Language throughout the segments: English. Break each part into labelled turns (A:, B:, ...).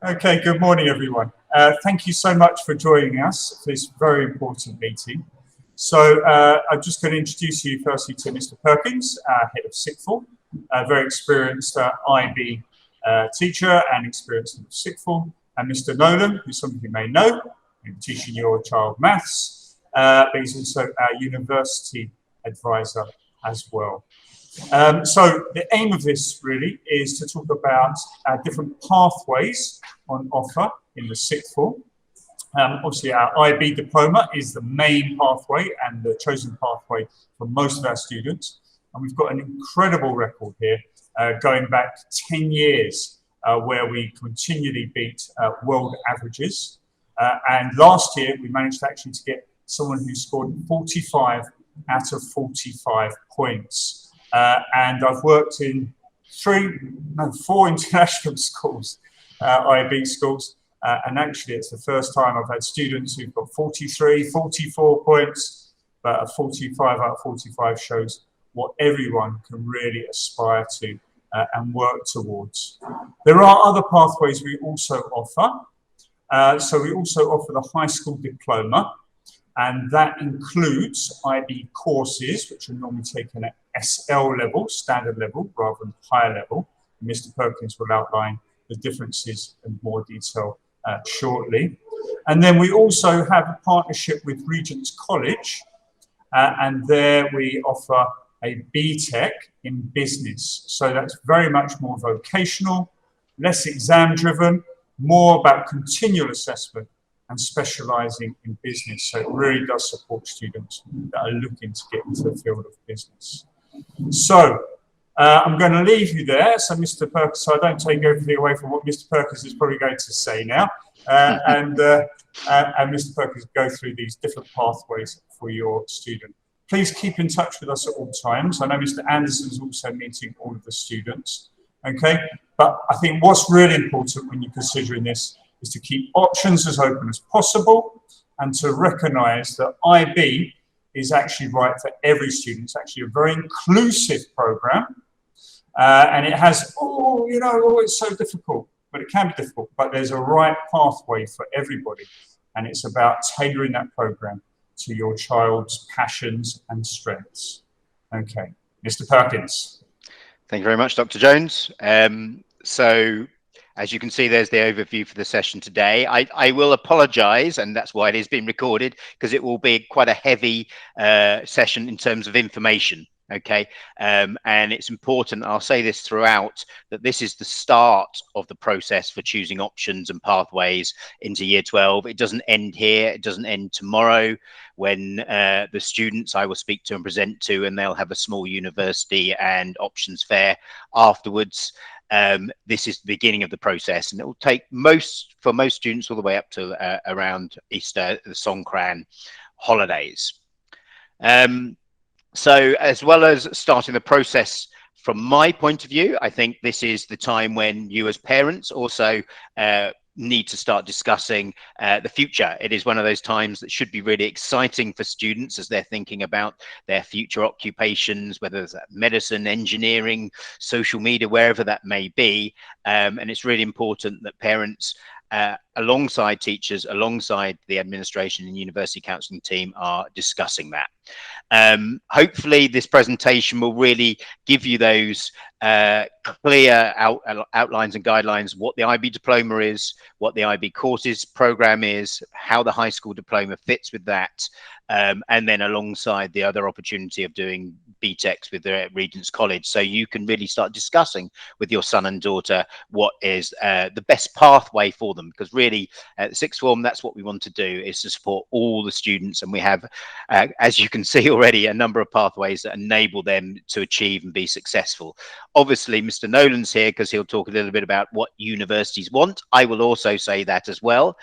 A: Okay, good morning, everyone. Thank you so much for joining us for this very important meeting. So I'm just going to introduce you firstly to Mr. Perkins, Head of Sixth Form, a very experienced IB teacher and experienced in Sixth Form, and Mr. Nolan, who some of you may know, teaching your child maths, but he's also our university advisor as well. So the aim of this really is to talk about different pathways on offer in the sixth form. Obviously our IB diploma is the main pathway and the chosen pathway for most of our students. And we've got an incredible record here going back 10 years where we continually beat world averages. And last year we managed actually to get someone who scored 45 out of 45 points. And I've worked in 4 international schools, IB schools, and actually it's the first time I've had students who've got 43, 44 points, but a 45 out of 45 shows what everyone can really aspire to and work towards. There are other pathways we also offer. So we also offer the high school diploma, and that includes IB courses, which are normally taken at SL level, standard level, rather than higher level. Mr. Perkins will outline the differences in more detail shortly. And then we also have a partnership with Regent's College, and there we offer a BTEC in business. So that's very much more vocational, less exam driven, more about continual assessment and specialising in business. So it really does support students that are looking to get into the field of business. So I'm going to leave you there. So Mr. Perkins, so I don't take everything away from what Mr. Perkins is probably going to say now. And Mr. Perkins go through these different pathways for your student. Please keep in touch with us at all times. I know Mr. Anderson is also meeting all of the students. Okay, but I think what's really important when you're considering this is to keep options as open as possible and to recognise that IB is actually right for every student. It's actually a very inclusive programme, and it has, it's so difficult, but it can be difficult, but there's a right pathway for everybody, and it's about tailoring that programme to your child's passions and strengths. Okay, Mr. Perkins.
B: Thank you very much, Dr. Jones. So as you can see, there's the overview for the session today. I will apologise, and that's why it is being recorded, because it will be quite a heavy session in terms of information. Okay, and it's important, I'll say this throughout, that this is the start of the process for choosing options and pathways into year 12. It doesn't end here. It doesn't end tomorrow when the students I will speak to and present to, and they'll have a small university and options fair afterwards. This is the beginning of the process, and it will take for most students all the way up to around Easter, the Songkran holidays. So as well as starting the process from my point of view, I think this is the time when you as parents also need to start discussing the future. It is one of those times that should be really exciting for students as they're thinking about their future occupations, whether it's medicine, engineering, social media, wherever that may be. And it's really important that parents, alongside teachers, alongside the administration and university counselling team, are discussing that. Hopefully this presentation will really give you those clear outlines and guidelines, what the IB diploma is, what the IB courses program is, how the high school diploma fits with that, and then alongside the other opportunity of doing BTECs with the Regent's College. So you can really start discussing with your son and daughter what is the best pathway for them, because really at the sixth form, that's what we want to do, is to support all the students. And we have, as you can see already, a number of pathways that enable them to achieve and be successful. Obviously, Mr. Nolan's here because he'll talk a little bit about what universities want. I will also say that as well,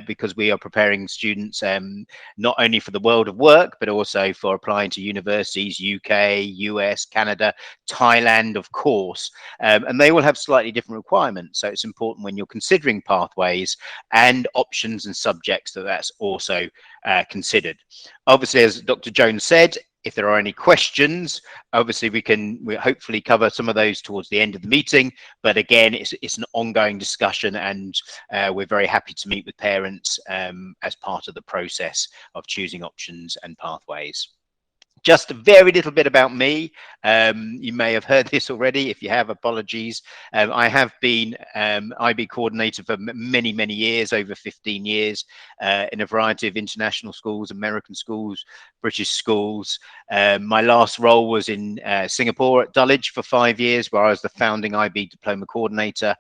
B: because we are preparing students not only for the world of work, but also for applying to universities, UK, US, Canada, Thailand, of course, and they will have slightly different requirements. So it's important when you're considering pathways and options and subjects that that's also considered. Obviously, as Dr. Jones said, If there are any questions, obviously we'll hopefully cover some of those towards the end of the meeting. But again, it's an ongoing discussion, and we're very happy to meet with parents as part of the process of choosing options and pathways. Just a very little bit about me. You may have heard this already. If you have, apologies. I have been IB coordinator for many, many years, over 15 years, in a variety of international schools, American schools, British schools. My last role was in Singapore at Dulwich for 5 years, where I was the founding IB diploma coordinator.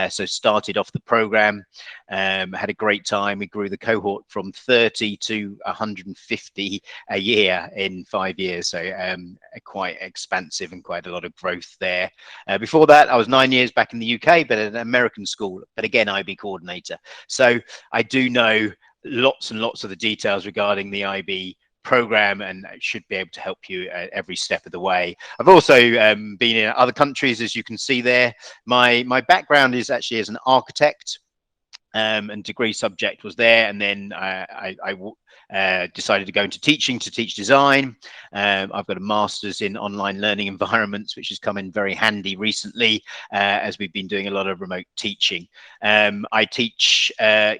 B: So started off the program, had a great time. We grew the cohort from 30 to 150 a year in 5 years, so quite expansive and quite a lot of growth there. Before that, I was 9 years back in the UK, but at an American school, but again IB coordinator. So I do know lots and lots of the details regarding the IB program, and should be able to help you at every step of the way. I've also been in other countries, as you can see there. My background is actually as an architect. And degree subject was there, and then I decided to go into teaching to teach design. I've got a master's in online learning environments, which has come in very handy recently as we've been doing a lot of remote teaching. I teach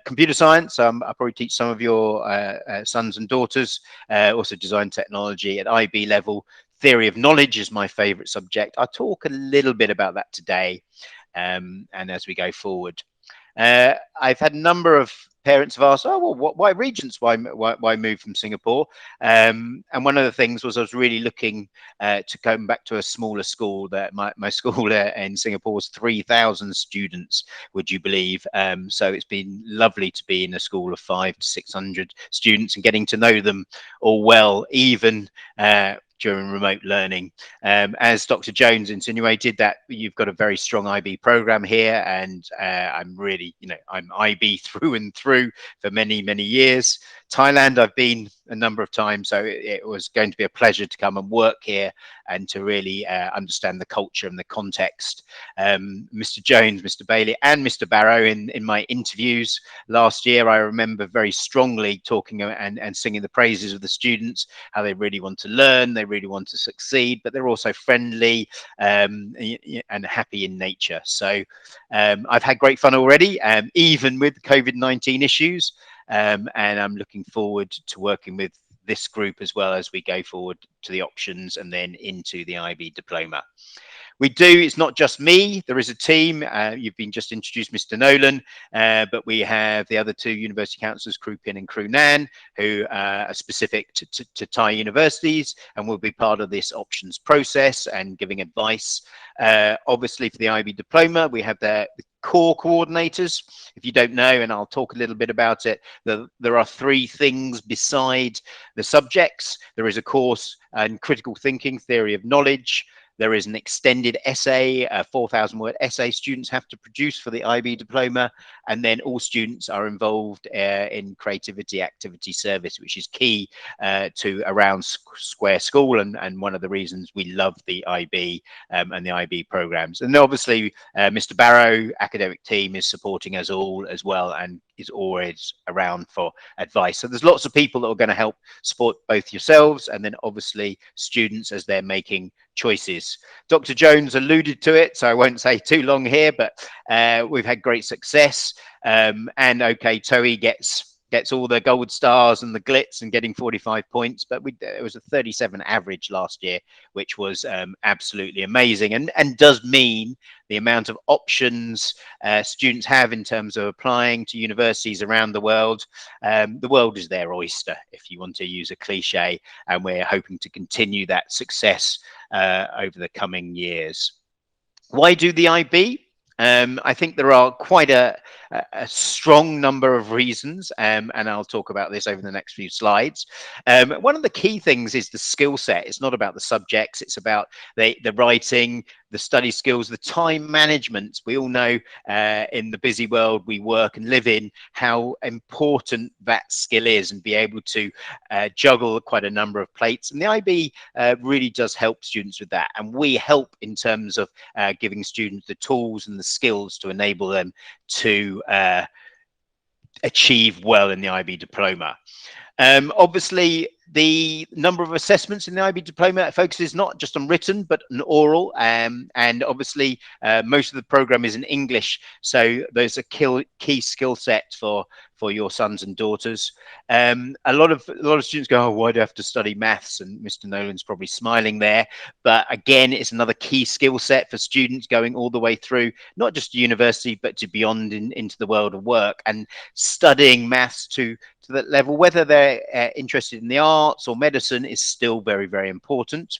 B: computer science. I probably teach some of your sons and daughters, also design technology at IB level. Theory of knowledge is my favorite subject. I'll talk a little bit about that today, and as we go forward. I've had a number of parents have asked, oh, well, why Regents? Why move from Singapore? And one of the things was I was really looking to come back to a smaller school. That my school in Singapore was 3,000 students, would you believe? So it's been lovely to be in a school of 500 to 600 students and getting to know them all well, even during remote learning. As Dr. Jones insinuated, that you've got a very strong IB program here, and I'm really, I'm IB through and through for many, many years. Thailand, I've been a number of times, so it was going to be a pleasure to come and work here and to really understand the culture and the context. Mr. Jones, Mr. Bailey, and Mr. Barrow in my interviews last year, I remember very strongly talking and singing the praises of the students, how they really want to learn, they really want to succeed, but they're also friendly and happy in nature. So I've had great fun already, even with COVID-19 issues. And I'm looking forward to working with this group as well as we go forward to the options and then into the IB diploma. It's not just me, there is a team. You've been just introduced, Mr. Nolan, but we have the other two university councillors, Crew Pin and Crew Nan, who are specific to Thai universities and will be part of this options process and giving advice. Obviously for the IB diploma, we have the core coordinators. If you don't know, and I'll talk a little bit about it, there are 3 things beside the subjects. There is a course in critical thinking, theory of knowledge. There is an extended essay, a 4,000-word essay students have to produce for the IB diploma, and then all students are involved in creativity activity service, which is key to around Square School, and one of the reasons we love the IB and the IB programs. And obviously, Mr. Barrow, academic team, is supporting us all as well, and is always around for advice. So there's lots of people that are going to help support both yourselves and then obviously students as they're making choices. Dr. Jones alluded to it, so I won't say too long here, but we've had great success. And okay, Toei gets all the gold stars and the glitz and getting 45 points, but it was a 37 average last year, which was absolutely amazing, and does mean the amount of options students have in terms of applying to universities around the world. The world is their oyster, if you want to use a cliche, and we're hoping to continue that success over the coming years. Why do the IB? I think there are quite a strong number of reasons, and I'll talk about this over the next few slides. One of the key things is the skill set. It's not about the subjects, it's about the writing, the study skills, the time management. We all know in the busy world we work and live in how important that skill is, and be able to juggle quite a number of plates. And the IB really does help students with that. And we help in terms of giving students the tools and the skills to enable them to achieve well in the IB diploma. Obviously, The number of assessments in the IB diploma focuses not just on written, but on oral. And obviously, most of the program is in English. So there's a key skill set for your sons and daughters. A lot of students go, oh, why do I have to study maths? And Mr. Nolan's probably smiling there. But again, it's another key skill set for students going all the way through, not just university, but to beyond into the world of work, and studying maths to that level, whether they're interested in the arts or medicine, is still very, very important.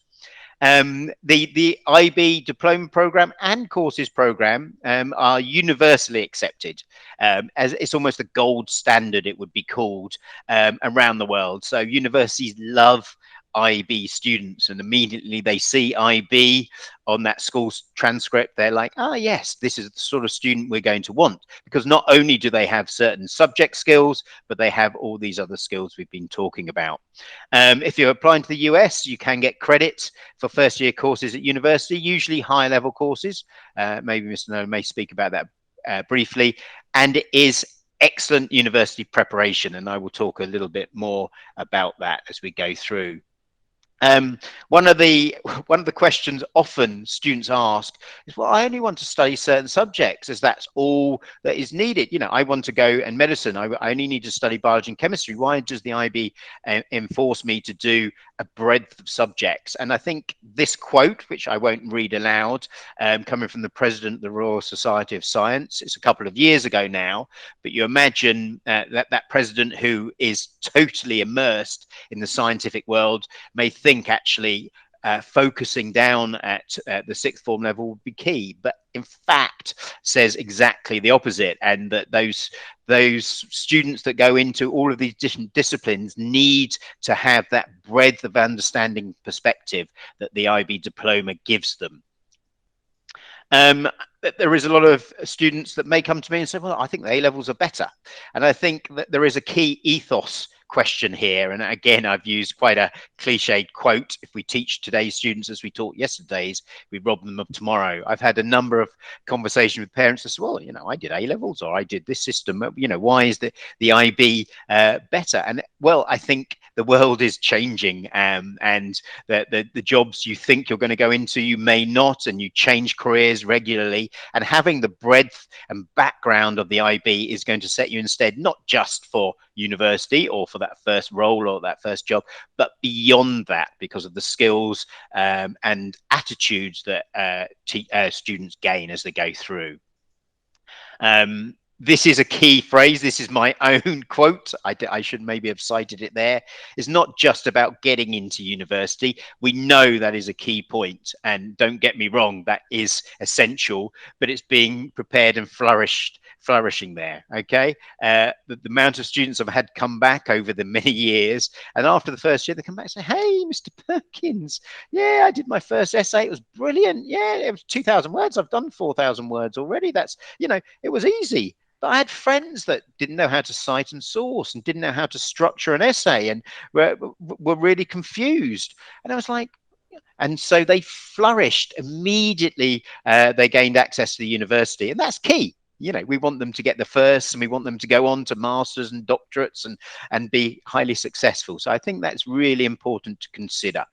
B: The IB diploma program and courses program are universally accepted, as it's almost the gold standard, it would be called, around the world. So universities love IB students, and immediately they see IB on that school's transcript, they're like, ah, yes, this is the sort of student we're going to want, because not only do they have certain subject skills, but they have all these other skills we've been talking about. If you're applying to the US, you can get credit for first year courses at university, usually high level courses. Maybe Mr. Nolan may speak about that briefly, and it is excellent university preparation, and I will talk a little bit more about that as we go through. One of the questions often students ask is, well, I only want to study certain subjects, as that's all that is needed. You know, I want to go in medicine. I only need to study biology and chemistry. Why does the IB enforce me to do a breadth of subjects? And I think this quote, which I won't read aloud, coming from the president of the Royal Society of Science, it's a couple of years ago now, but you imagine that president, who is totally immersed in the scientific world, may think actually focusing down at the sixth form level would be key, but in fact says exactly the opposite, and that those students that go into all of these different disciplines need to have that breadth of understanding perspective that the IB diploma gives them. There is a lot of students that may come to me and say, well, I think the A-levels are better. And I think that there is a key ethos question here. And again, I've used quite a cliched quote: if we teach today's students as we taught yesterday's, we rob them of tomorrow. I've had a number of conversations with parents that say, well, you know, I did A-levels, or I did this system, you know, why is the IB better? And well, I think the world is changing, and the jobs you think you're going to go into, you may not, and you change careers regularly. And having the breadth and background of the IB is going to set you instead, not just for university or for that first role or that first job, but beyond that, because of the skills and attitudes that students gain as they go through. This is a key phrase. This is my own quote. I should maybe have cited it there. It's not just about getting into university. We know that is a key point, and don't get me wrong, that is essential, but it's being prepared and flourishing there. Okay, the amount of students I've had come back over the many years, and after the first year they come back and say, hey, Mr. Perkins, yeah, I did my first essay, it was brilliant. Yeah, it was 2,000 words. I've done 4,000 words already. That's, you know, it was easy. But I had friends that didn't know how to cite and source, and didn't know how to structure an essay, and were really confused. And I was like, and so they flourished immediately. They gained access to the university, and that's key. You know, we want them to get the first, and we want them to go on to masters and doctorates and be highly successful. So I think that's really important to consider.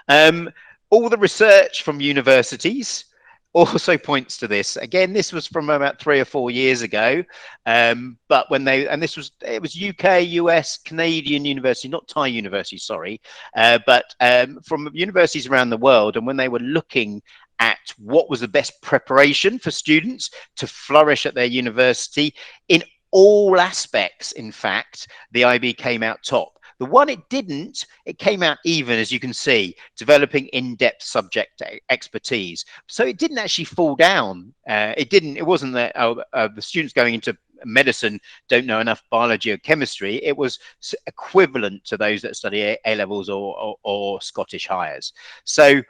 B: All the research from universities also points to this. Again, this was from about 3 or 4 years ago, but when it was UK, US, Canadian university, not Thai university, sorry, but from universities around the world, and when they were looking at what was the best preparation for students to flourish at their university in all aspects, in fact, the IB came out top. The one it didn't, it came out even, as you can see, developing in-depth subject expertise. So it didn't actually fall down. It wasn't that the students going into medicine don't know enough biology or chemistry. It was equivalent to those that study A-levels or Scottish Highers. So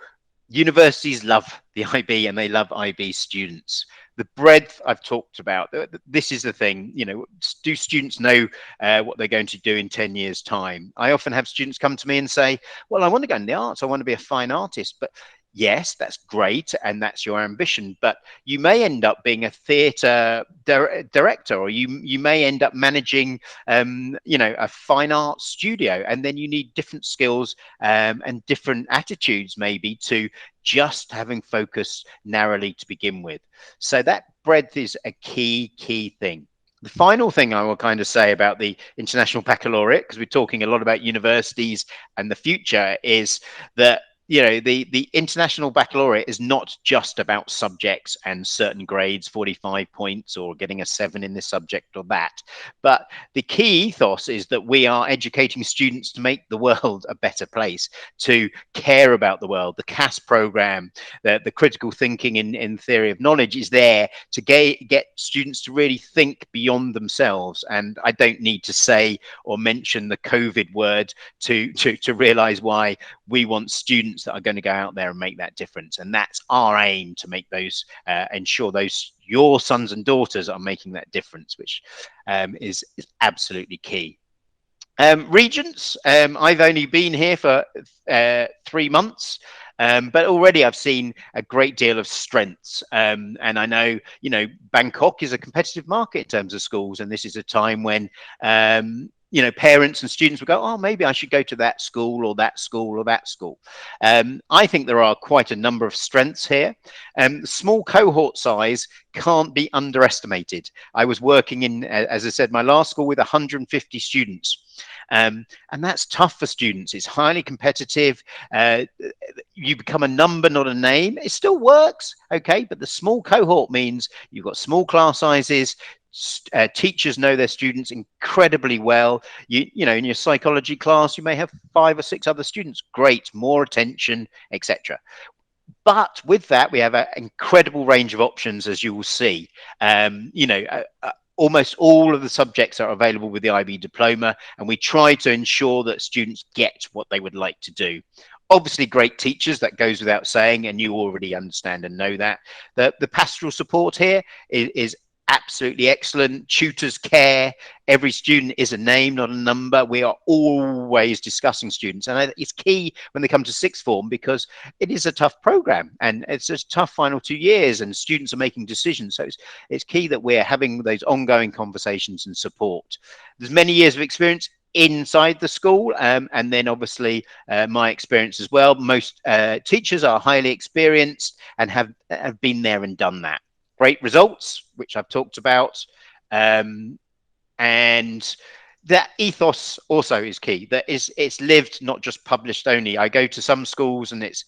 B: universities love the IB, and they love IB students. The breadth I've talked about, this is the thing, you know, do students know what they're going to do in 10 years' time? I often have students come to me and say, well, I want to go in the arts, I want to be a fine artist, but yes, that's great, and that's your ambition, but you may end up being a theatre director, or you may end up managing, a fine arts studio, and then you need different skills and different attitudes, maybe, to just having focus narrowly to begin with. So that breadth is a key thing. The final thing I will kind of say about the International Baccalaureate, because we're talking a lot about universities and the future, is that the International Baccalaureate is not just about subjects and certain grades, 45 points, or getting a 7 in this subject or that. But the key ethos is that we are educating students to make the world a better place, to care about the world. The CAS program, the critical thinking in theory of knowledge, is there to get students to really think beyond themselves. And I don't need to say or mention the COVID word to realize why we want students that are going to go out there and make that difference. And that's our aim, to make those, ensure those your sons and daughters are making that difference, which is absolutely key. Regents, I've only been here for 3 months, but already I've seen a great deal of strengths. And I know, Bangkok is a competitive market in terms of schools, and this is a time when parents and students will go, oh, maybe I should go to that school or that school or that school. I think there are quite a number of strengths here. Small cohort size can't be underestimated. I was working in, as I said, my last school with 150 students. And that's tough for students. It's highly competitive. You become a number, not a name. It still works, okay? But the small cohort means you've got small class sizes. Teachers know their students incredibly well. In your psychology class, you may have 5 or 6 other students. Great, more attention, etc. But with that, we have an incredible range of options, as you will see. Almost all of the subjects are available with the IB Diploma, and we try to ensure that students get what they would like to do. Obviously, great teachers, that goes without saying, and you already understand and know that. The pastoral support here is absolutely excellent. Tutors care. Every student is a name, not a number. We are always discussing students, and it's key when they come to sixth form, because it is a tough program and it's a tough final 2 years, and students are making decisions. So it's key that we're having those ongoing conversations and support. There's many years of experience inside the school, and then obviously my experience as well. Most teachers are highly experienced and have been there and done that. Great results, which I've talked about, and that ethos also is key. That is, it's lived, not just published only. I go to some schools and it's,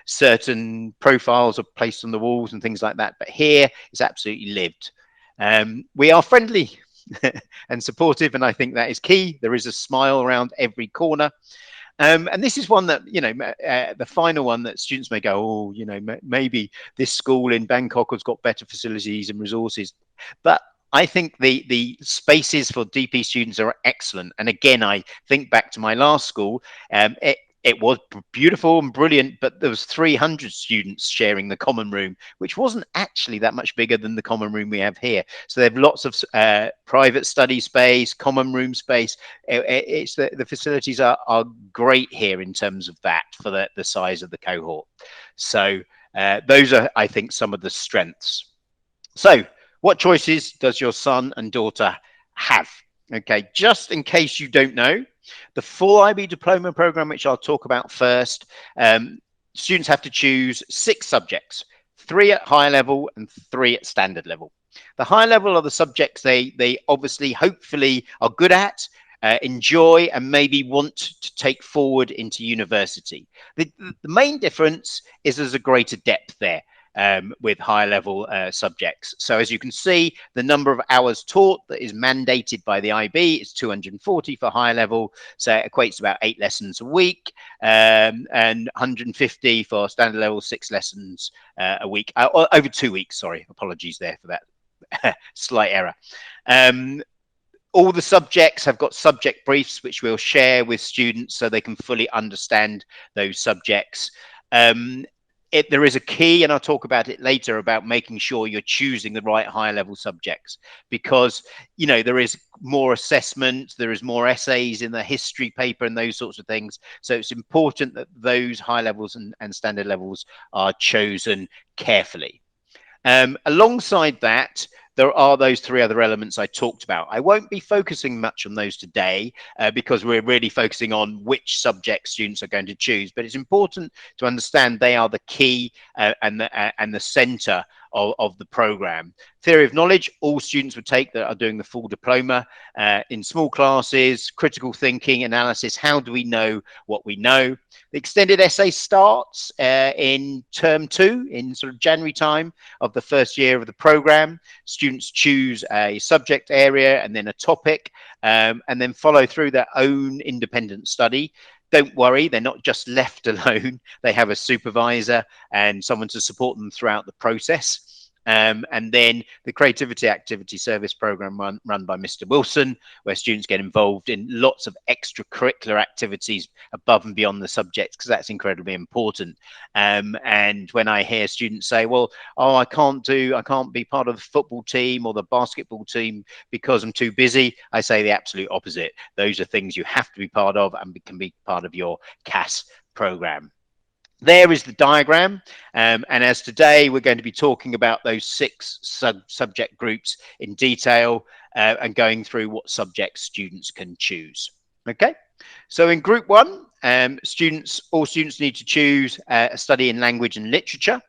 B: certain profiles are placed on the walls and things like that, but here it's absolutely lived. We are friendly and supportive, and I think that is key. There is a smile around every corner. And this is one that, the final one that students may go, oh, maybe this school in Bangkok has got better facilities and resources. But I think the spaces for DP students are excellent. And again, I think back to my last school. It was beautiful and brilliant, but there was 300 students sharing the common room, which wasn't actually that much bigger than the common room we have here. So they have lots of private study space, common room space. It's the facilities are great here in terms of that, for the size of the cohort. So those are, I think, some of the strengths. So what choices does your son and daughter have? Okay, just in case you don't know, the full IB Diploma program, which I'll talk about first, students have to choose 6 subjects, 3 at high level and 3 at standard level. The high level are the subjects they obviously, hopefully, are good at, enjoy, and maybe want to take forward into university. The main difference is there's a greater depth there. With high level subjects. So as you can see, the number of hours taught that is mandated by the IB is 240 for high level. So it equates to about 8 lessons a week, and 150 for standard level, 6 lessons a week, over 2 weeks. Sorry, apologies there for that slight error. All the subjects have got subject briefs, which we'll share with students so they can fully understand those subjects. there is a key, and I'll talk about it later, about making sure you're choosing the right higher level subjects, because there is more assessment, there is more essays in the history paper and those sorts of things. So it's important that those high levels and standard levels are chosen carefully. Alongside that, there are those three other elements I talked about. I won't be focusing much on those today because we're really focusing on which subject students are going to choose. But it's important to understand they are the key and the center of the program. Theory of knowledge, all students would take that are doing the full diploma. In small classes, critical thinking, analysis, how do we know what we know? The extended essay starts in term 2, in sort of January time of the first year of the program. Students choose a subject area and then a topic, and then follow through their own independent study. Don't worry, they're not just left alone. They have a supervisor and someone to support them throughout the process. And then the Creativity Activity Service program run by Mr. Wilson, where students get involved in lots of extracurricular activities above and beyond the subjects, because that's incredibly important. And when I hear students say, well, I can't be part of the football team or the basketball team because I'm too busy, I say the absolute opposite. Those are things you have to be part of and can be part of your CAS program. There is the diagram, and as today we're going to be talking about those 6 subject groups in detail and going through what subjects students can choose. Okay, so in group 1, all students need to choose a study in language and literature.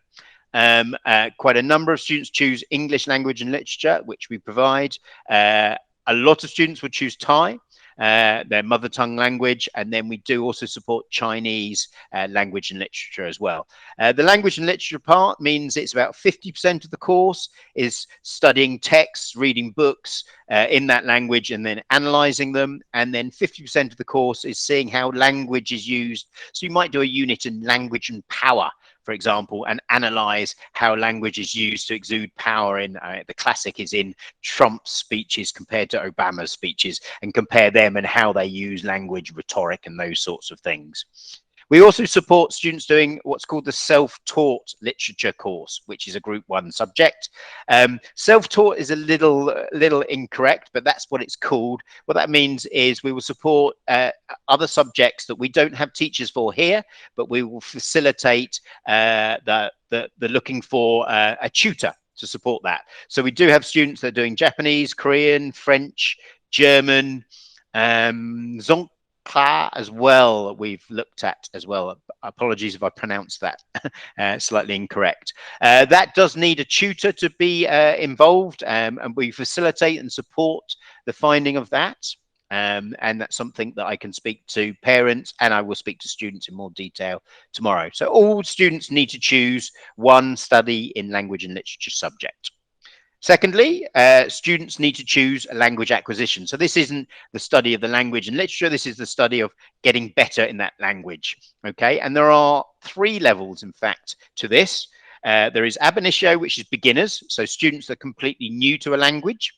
B: Quite a number of students choose English language and literature, which we provide. A lot of students would choose Thai, their mother tongue language, and then we do also support Chinese language and literature as well. The language and literature part means it's about 50% of the course is studying texts, reading books in that language and then analyzing them, and then 50% of the course is seeing how language is used. So you might do a unit in language and power, for example, and analyze how language is used to exude power. In the classic is in Trump's speeches compared to Obama's speeches, and compare them and how they use language, rhetoric, and those sorts of things. We also support students doing what's called the self-taught literature course, which is a group 1 subject. Self-taught is a little incorrect, but that's what it's called. What that means is we will support other subjects that we don't have teachers for here, but we will facilitate the looking for a tutor to support that. So we do have students that are doing Japanese, Korean, French, German, Zonk as well, we've looked at as well. Apologies if I pronounced that slightly incorrect. That does need a tutor to be involved, and we facilitate and support the finding of that. And that's something that I can speak to parents, and I will speak to students in more detail tomorrow. So all students need to choose one study in language and literature subject. Secondly, students need to choose a language acquisition. So this isn't the study of the language and literature. This is the study of getting better in that language. Okay, and there are 3 levels, in fact, to this. There is ab initio, which is beginners, so students that are completely new to a language.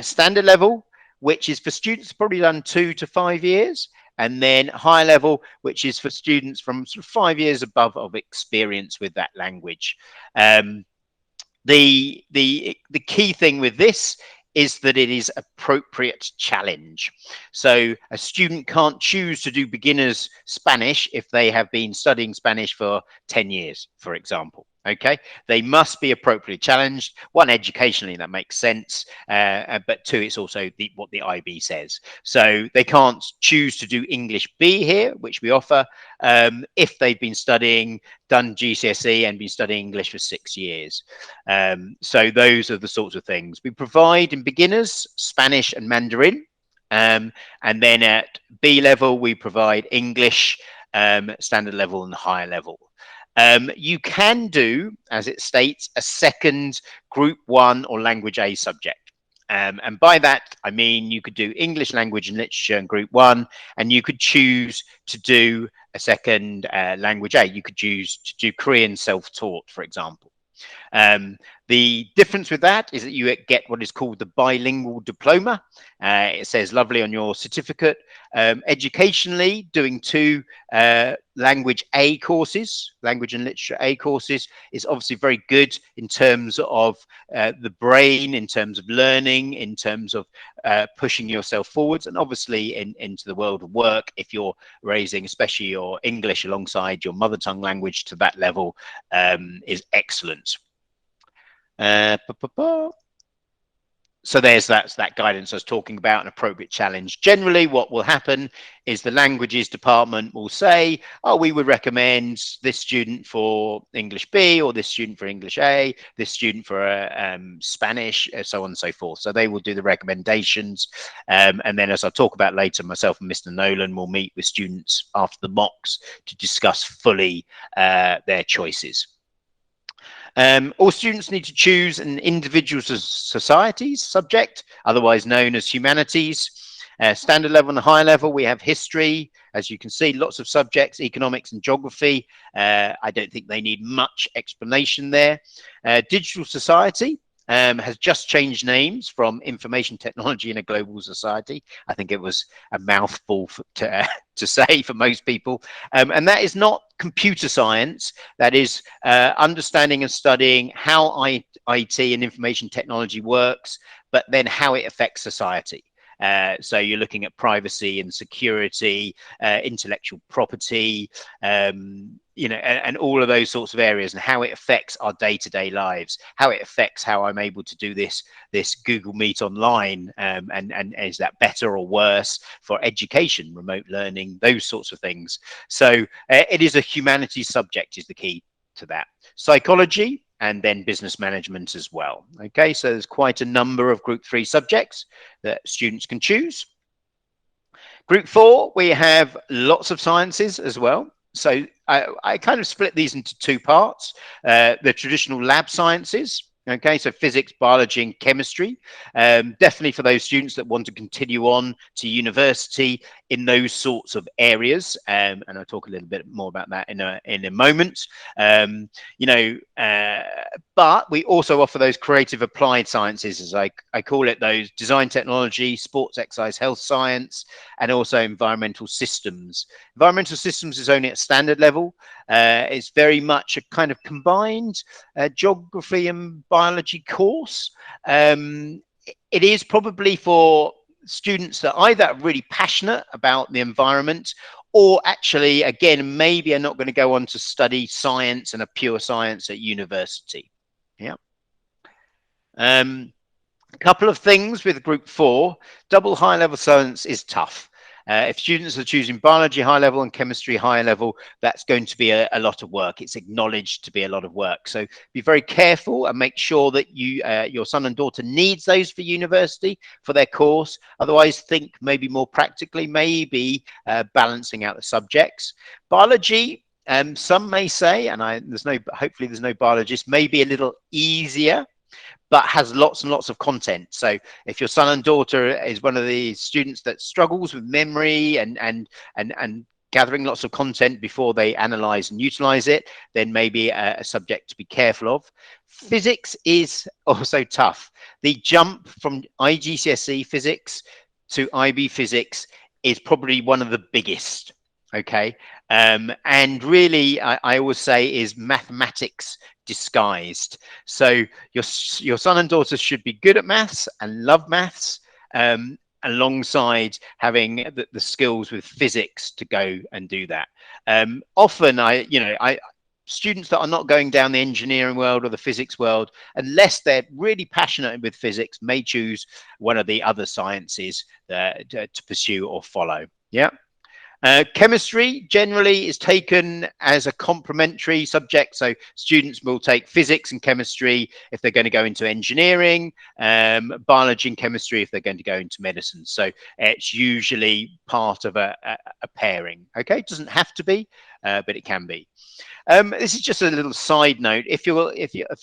B: Standard level, which is for students probably done 2 to 5 years. And then high level, which is for students from sort of 5 years above of experience with that language. The key thing with this is that it is appropriate challenge. So a student can't choose to do beginners Spanish if they have been studying Spanish for 10 years, for example. Okay, they must be appropriately challenged. 1, educationally, that makes sense, but 2, it's also what the IB says. So they can't choose to do English B here, which we offer, if they've been done GCSE and been studying English for 6 years. So those are the sorts of things we provide in beginners: Spanish and Mandarin, and then at B level we provide English, standard level and higher level. You can do, as it states, a second group 1 or language A subject. And by that, I mean you could do English language and literature in group 1, and you could choose to do a second language A. You could choose to do Korean self-taught, for example. The difference with that is that you get what is called the bilingual diploma. It says lovely on your certificate. Educationally, doing 2 language A courses, language and literature A courses, is obviously very good in terms of the brain, in terms of learning, in terms of pushing yourself forwards, and obviously into the world of work. If you're raising, especially your English alongside your mother tongue language to that level, is excellent. So there's that guidance I was talking about, an appropriate challenge. Generally, what will happen is the languages department will say, oh, we would recommend this student for English B, or this student for English A, this student for Spanish, so on and so forth. So they will do the recommendations. And then, as I'll talk about later, myself and Mr. Nolan will meet with students after the mocks to discuss fully their choices. All students need to choose an individual societies subject, otherwise known as humanities. Standard level and high level, we have history. As you can see, lots of subjects, economics and geography. I don't think they need much explanation there. Digital society has just changed names from information technology in a global society. I think it was a mouthful to say for most people. And that is not computer science. That is understanding and studying how IT and information technology works, but then how it affects society. So you're looking at privacy and security, intellectual property, and all of those sorts of areas, and how it affects our day-to-day lives, how it affects how I'm able to do this Google Meet online, and is that better or worse for education, remote learning, those sorts of things. So it is a humanities subject is the key to that. Psychology, and then business management as well. Okay, so there's quite a number of Group 3 subjects that students can choose. Group 4, we have lots of sciences as well. So I kind of split these into 2 parts. The traditional lab sciences, okay, so physics, biology, and chemistry. Definitely for those students that want to continue on to university in those sorts of areas. And I'll talk a little bit more about that in a moment. But we also offer those creative applied sciences, as I call it, those design technology, sports, exercise, health science, and also environmental systems. Environmental systems is only at standard level. It's very much a kind of combined geography and biology course. It is probably for students that either are really passionate about the environment, or actually, again, maybe are not going to go on to study science and a pure science at university. Yeah. A couple of things with Group 4. Double high level science is tough. If students are choosing biology high level and chemistry high level, that's going to be a lot of work. It's acknowledged to be a lot of work. So be very careful and make sure that your son and daughter needs those for university for their course. Otherwise, think maybe more practically, maybe balancing out the subjects. Biology, some may say, and hopefully there's no biologist, may be a little easier, but has lots and lots of content. So if your son and daughter is one of the students that struggles with memory and gathering lots of content before they analyze and utilize it, then maybe a subject to be careful of. Physics is also tough. The jump from IGCSE physics to IB physics is probably one of the biggest. Okay. And really, I always say is mathematics disguised. So your son and daughter should be good at maths and love maths, alongside having the skills with physics to go and do that. Often students that are not going down the engineering world or the physics world, unless they're really passionate with physics, may choose one of the other sciences to pursue or follow. Yeah. Chemistry generally is taken as a complementary subject. So students will take physics and chemistry if they're going to go into engineering, biology and chemistry if they're going to go into medicine. So it's usually part of a pairing. Okay, it doesn't have to be, but it can be. This is just a little side note. If your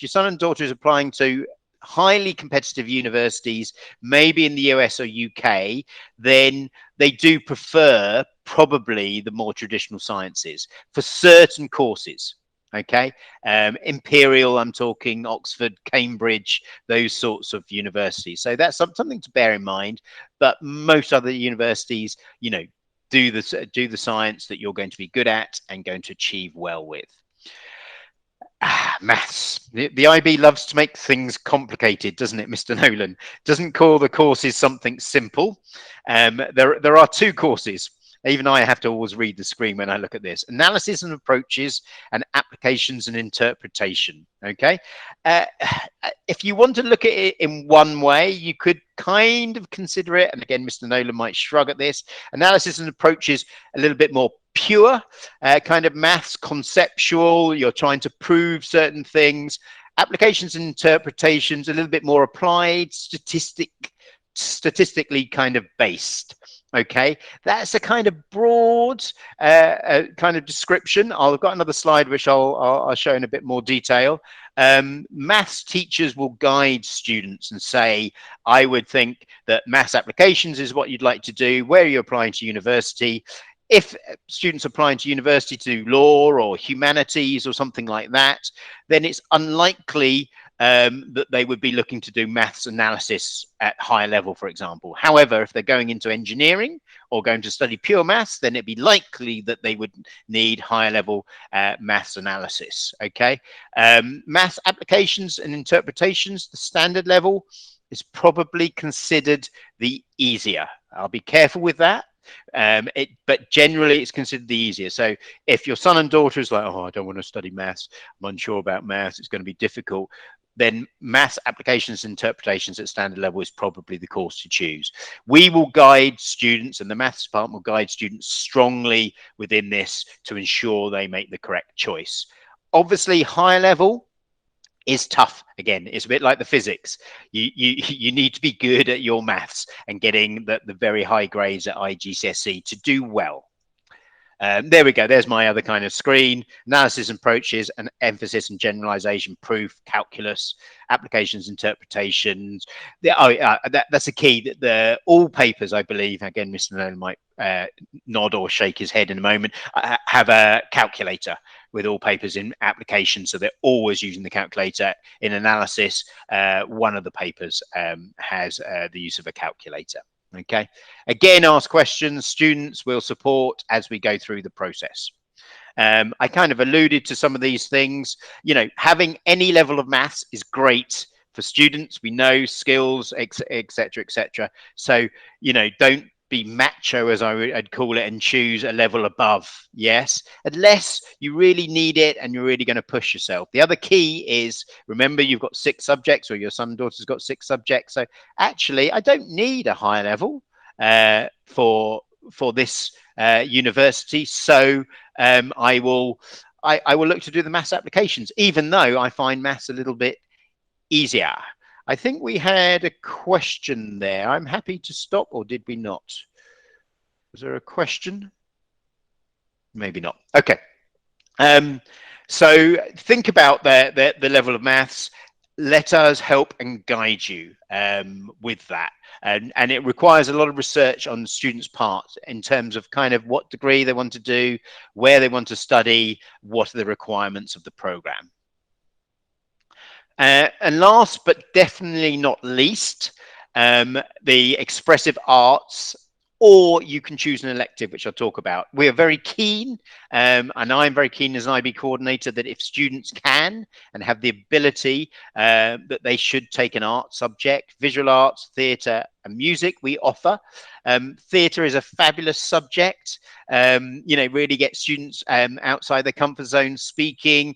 B: son and daughter is applying to highly competitive universities, maybe in the US or UK, then they do prefer probably the more traditional sciences for certain courses. Okay, Imperial, I'm talking Oxford, Cambridge, those sorts of universities. So that's something to bear in mind. But most other universities, you know, do the science that you're going to be good at and going to achieve well with. Maths. The IB loves to make things complicated, doesn't it, Mr. Nolan? Doesn't call the courses something simple. There are two courses. Even I have to always read the screen when I look at this. Analysis and approaches, and applications and interpretation. Okay. If you want to look at it in one way, you could kind of consider it. And again, Mr. Nolan might shrug at this. Analysis and approaches, a little bit more pure kind of maths, conceptual. You're trying to prove certain things. Applications and interpretations, a little bit more applied, statistically kind of based. Okay, that's a kind of broad kind of description. I've got another slide which I'll show in a bit more detail. Maths teachers will guide students and say, I would think that maths applications is what you'd like to do, where you're applying to university. If students applying to university to do law or humanities or something like that, then it's unlikely that they would be looking to do maths analysis at higher level, for example. However, if they're going into engineering or going to study pure maths, then it'd be likely that they would need higher level maths analysis. Okay, maths applications and interpretations, the standard level is probably considered the easier. I'll be careful with that. But generally it's considered the easier. So if your son and daughter is like, oh, I don't want to study maths, I'm unsure about maths, it's going to be difficult, then maths applications and interpretations at standard level is probably the course to choose. We will guide students, and the maths department will guide students strongly within this to ensure they make the correct choice. Obviously, higher level is tough. Again, it's a bit like the physics. You need to be good at your maths and getting the very high grades at IGCSE to do well. There we go. There's my other kind of screen. Analysis and approaches, and emphasis and generalization, proof, calculus, applications, interpretations. That's a key. All papers, I believe, again, Mr. Nolan might nod or shake his head in a moment, have a calculator with all papers in application. So they're always using the calculator. In analysis, one of the papers has the use of a calculator. Okay, again, ask questions. Students will support as we go through the process. I kind of alluded to some of these things. You know, having any level of maths is great for students. We know skills, etc., etc. So, you know, don't be macho, as I'd call it, and choose a level above. Yes, unless you really need it and you're really going to push yourself. The other key is, remember, you've got 6 subjects, or your son and daughter's got 6 subjects. So actually, I don't need a higher level for this university. So I will look to do the maths applications, even though I find maths a little bit easier. I think we had a question there. I'm happy to stop, or did we not? Was there a question? Maybe not. Okay. So think about the level of maths. Let us help and guide you with that. And it requires a lot of research on students' part in terms of kind of what degree they want to do, where they want to study, what are the requirements of the program. And last but definitely not least, the expressive arts, or you can choose an elective, which I'll talk about. We are very keen, and I'm very keen as an IB coordinator, that if students can and have the ability, that they should take an art subject. Visual arts, theatre and music we offer. Theatre is a fabulous subject. You know, really get students outside their comfort zone, speaking,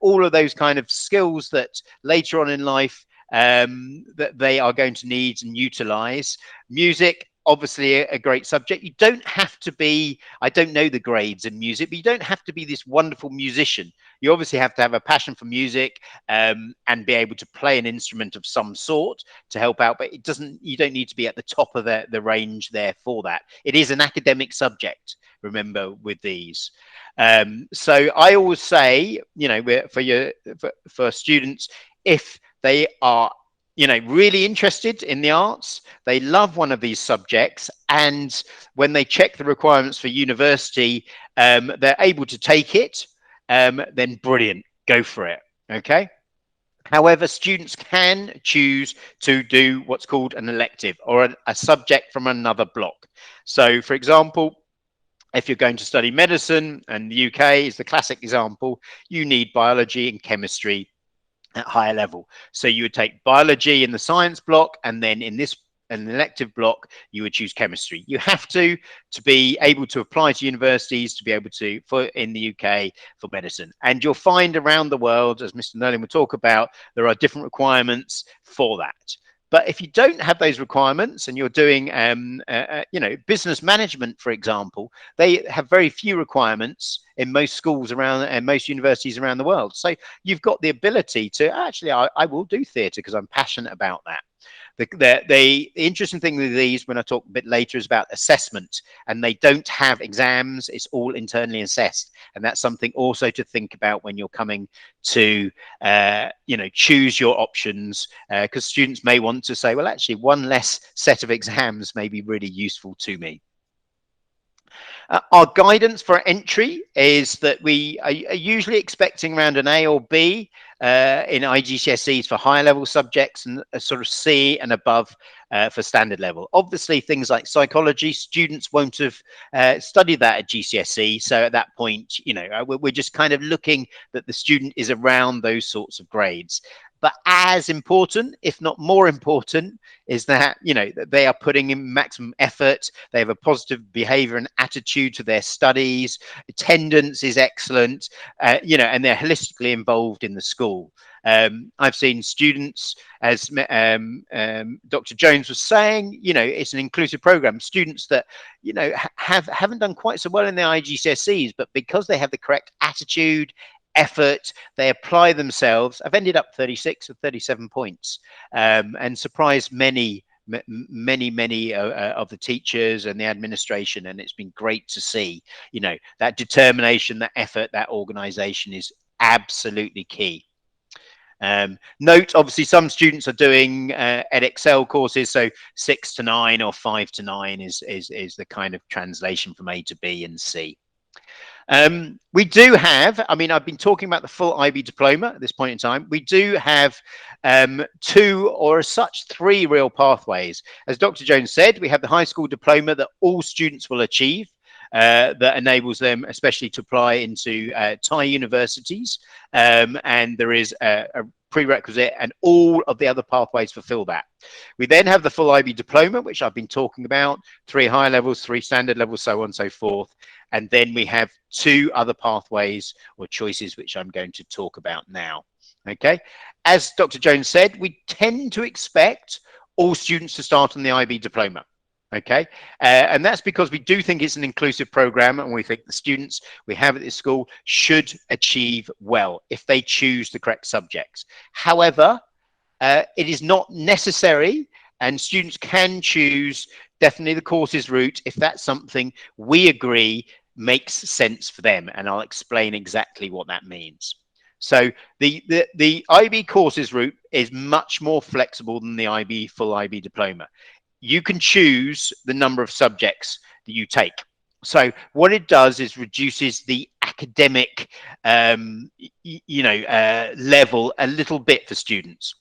B: all of those kind of skills that later on in life that they are going to need and utilize. Music, obviously a great subject. You don't have to be, I don't know the grades in music, but you don't have to be this wonderful musician. You obviously have to have a passion for music and be able to play an instrument of some sort to help out, but it doesn't, you don't need to be at the top of the range there for that. It is an academic subject, remember, with these. So I always say, you know, for students, if they are, you know, really interested in the arts, they love one of these subjects, and when they check the requirements for university, they're able to take it, then brilliant, go for it. Okay. However, students can choose to do what's called an elective or a subject from another block. So, for example, if you're going to study medicine, and the UK is the classic example, you need biology and chemistry at higher level. So you would take biology in the science block, and then in this an elective block, you would choose chemistry. You have to be able to apply to universities to be able to, for in the UK, for medicine. And you'll find around the world, as Mr. Nerling will talk about, there are different requirements for that. But if you don't have those requirements and you're doing, business management, for example, they have very few requirements in most schools around and most universities around the world. So you've got the ability to actually, I will do theatre because I'm passionate about that. The interesting thing with these, when I talk a bit later, is about assessment, and they don't have exams. It's all internally assessed, and that's something also to think about when you're coming to choose your options, because students may want to say, well, actually one less set of exams may be really useful to me. Our guidance for entry is that we are usually expecting around an A or B in IGCSEs for higher level subjects, and a sort of C and above for standard level. Obviously, things like psychology, students won't have studied that at GCSE. So at that point, we're just kind of looking that the student is around those sorts of grades. But as important, if not more important, is that, they are putting in maximum effort. They have a positive behavior and attitude to their studies. Attendance is excellent, and they're holistically involved in the school. I've seen students, as Dr. Jones was saying, it's an inclusive program. Students that, haven't done quite so well in their IGCSEs, but because they have the correct attitude, effort, they apply themselves. I've ended up 36 or 37 points, and surprised many of the teachers and the administration, and it's been great to see. That determination, that effort, that organization is absolutely key. Note, obviously, some students are doing EdXL courses, so 6 to 9 or 5 to 9 is the kind of translation from A to B and C. We do have, I've been talking about the full IB diploma at this point in time. We do have 2 or as such 3 real pathways. As Dr. Jones said, we have the high school diploma that all students will achieve, that enables them especially to apply into Thai universities, and there is a prerequisite, and all of the other pathways fulfill that. We then have the full IB diploma, which I've been talking about, 3 higher levels, 3 standard levels, so on and so forth. And then we have 2 other pathways or choices, which I'm going to talk about now. Okay. As Dr. Jones said, we tend to expect all students to start on the IB diploma. Okay. And that's because we do think it's an inclusive program, and we think the students we have at this school should achieve well if they choose the correct subjects. However, it is not necessary, and students can choose definitely the courses route if that's something we agree makes sense for them, and I'll explain exactly what that means. So the IB courses route is much more flexible than the full IB diploma. You can choose the number of subjects that you take. So what it does is reduces the academic level a little bit for students.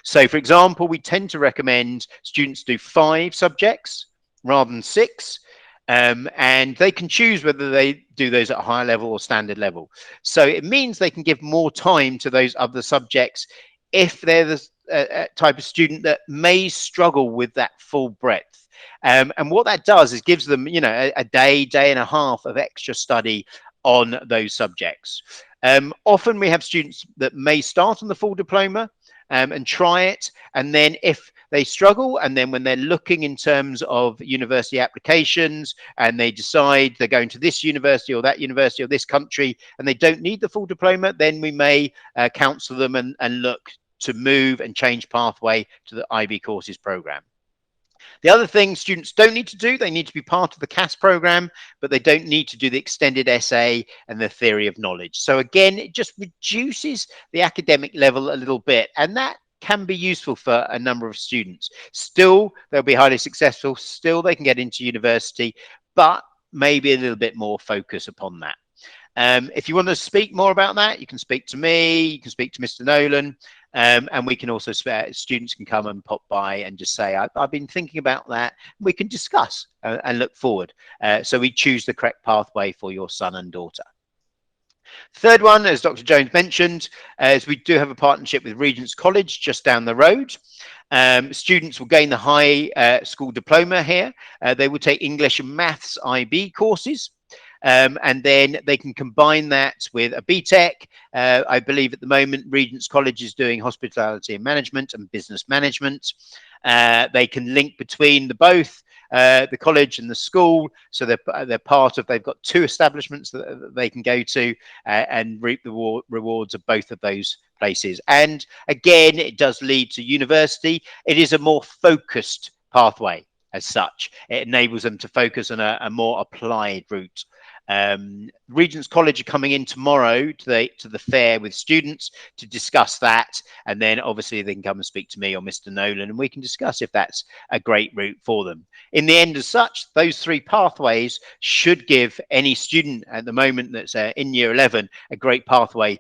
B: So for example, we tend to recommend students do 5 subjects rather than 6. And they can choose whether they do those at a higher level or standard level. So it means they can give more time to those other subjects if they're the type of student that may struggle with that full breadth. And what that does is gives them, a day and a half of extra study on those subjects. Often we have students that may start on the full diploma and try it, and then if they struggle, and then when they're looking in terms of university applications and they decide they're going to this university or that university or this country and they don't need the full diploma, then we may counsel them and look to move and change pathway to the IB courses program. The other thing students don't need to do, they need to be part of the CAS program, but they don't need to do the extended essay and the theory of knowledge. So again, it just reduces the academic level a little bit, and that can be useful for a number of students. Still, they'll be highly successful. Still, they can get into university, but maybe a little bit more focus upon that. If you want to speak more about that, you can speak to me, you can speak to Mr. Nolan, and we can also, students can come and pop by and just say, I've been thinking about that. We can discuss and look forward. So we choose the correct pathway for your son and daughter. Third one, as Dr. Jones mentioned, is we do have a partnership with Regent's College just down the road. Students will gain the high school diploma here. They will take English and Maths IB courses. And then they can combine that with a BTEC. I believe at the moment Regent's College is doing hospitality and management and business management. They can link between both the college and the school, so they're part of. They've got two establishments that they can go to and reap the rewards of both of those places. And again, it does lead to university. It is a more focused pathway as such. It enables them to focus on a more applied route. Regent's College are coming in tomorrow to the fair with students to discuss that, and then obviously they can come and speak to me or Mr. Nolan, and we can discuss if that's a great route for them. In the end, as such, those three pathways should give any student at the moment that's in year 11 a great pathway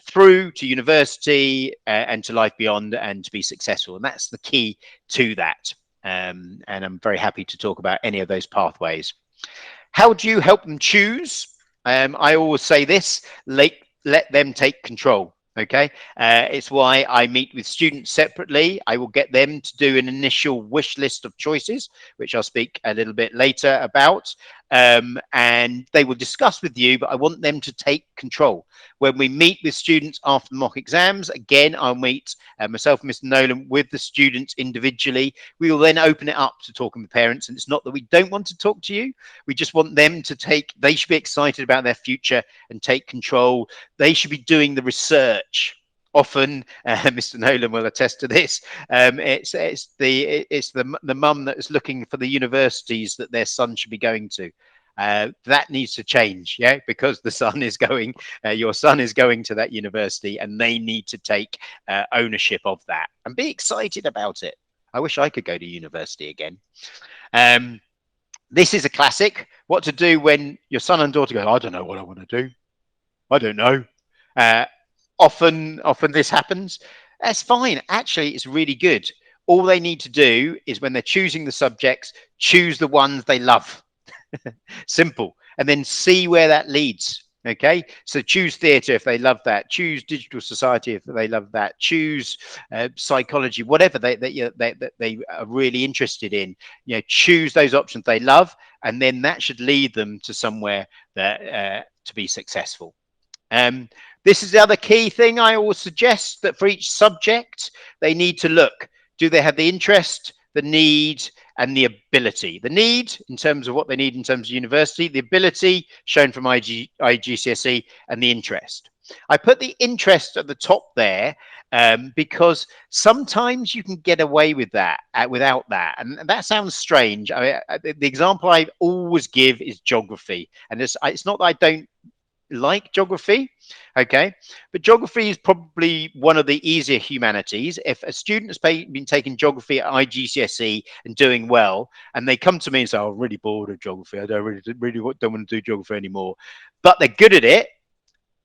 B: through to university and to life beyond, and to be successful. And that's the key to that. And I'm very happy to talk about any of those pathways. How do you help them choose? I always say this: let them take control. Okay, it's why I meet with students separately. I will get them to do an initial wish list of choices, which I'll speak a little bit later about, and they will discuss with you, but I want them to take control. When we meet with students after the mock exams, again, I'll meet myself and Mr. Nolan with the students individually. We will then open it up to talking with parents, and it's not that we don't want to talk to you. We just want them to they should be excited about their future and take control. They should be doing the research. Often, Mr. Nolan will attest to this. It's the mum that is looking for the universities that their son should be going to. That needs to change, yeah, because the son is going, your son is going to that university, and they need to take ownership of that and be excited about it. I wish I could go to university again. This is a classic. What to do when your son and daughter go, I don't know what I want to do. I don't know. Often this happens. That's fine. Actually, it's really good. All they need to do is, when they're choosing the subjects, choose the ones they love. Simple. And then see where that leads. Okay, so choose theatre if they love that, choose digital society if they love that, choose psychology, whatever they are really interested in. You know, choose those options they love, and then that should lead them to somewhere that to be successful. This is the other key thing I always suggest, that for each subject they need to look: do they have the interest, the need, and the ability? The need in terms of what they need in terms of university, the ability shown from IGCSE, and the interest. I put the interest at the top there because sometimes you can get away with that without that, and that sounds strange. The example I always give is geography, and it's not that I don't like geography, okay, but geography is probably one of the easier humanities. If a student has been taking geography at IGCSE and doing well, and they come to me and say, I'm really bored of geography, I don't really don't want to do geography anymore, but they're good at it,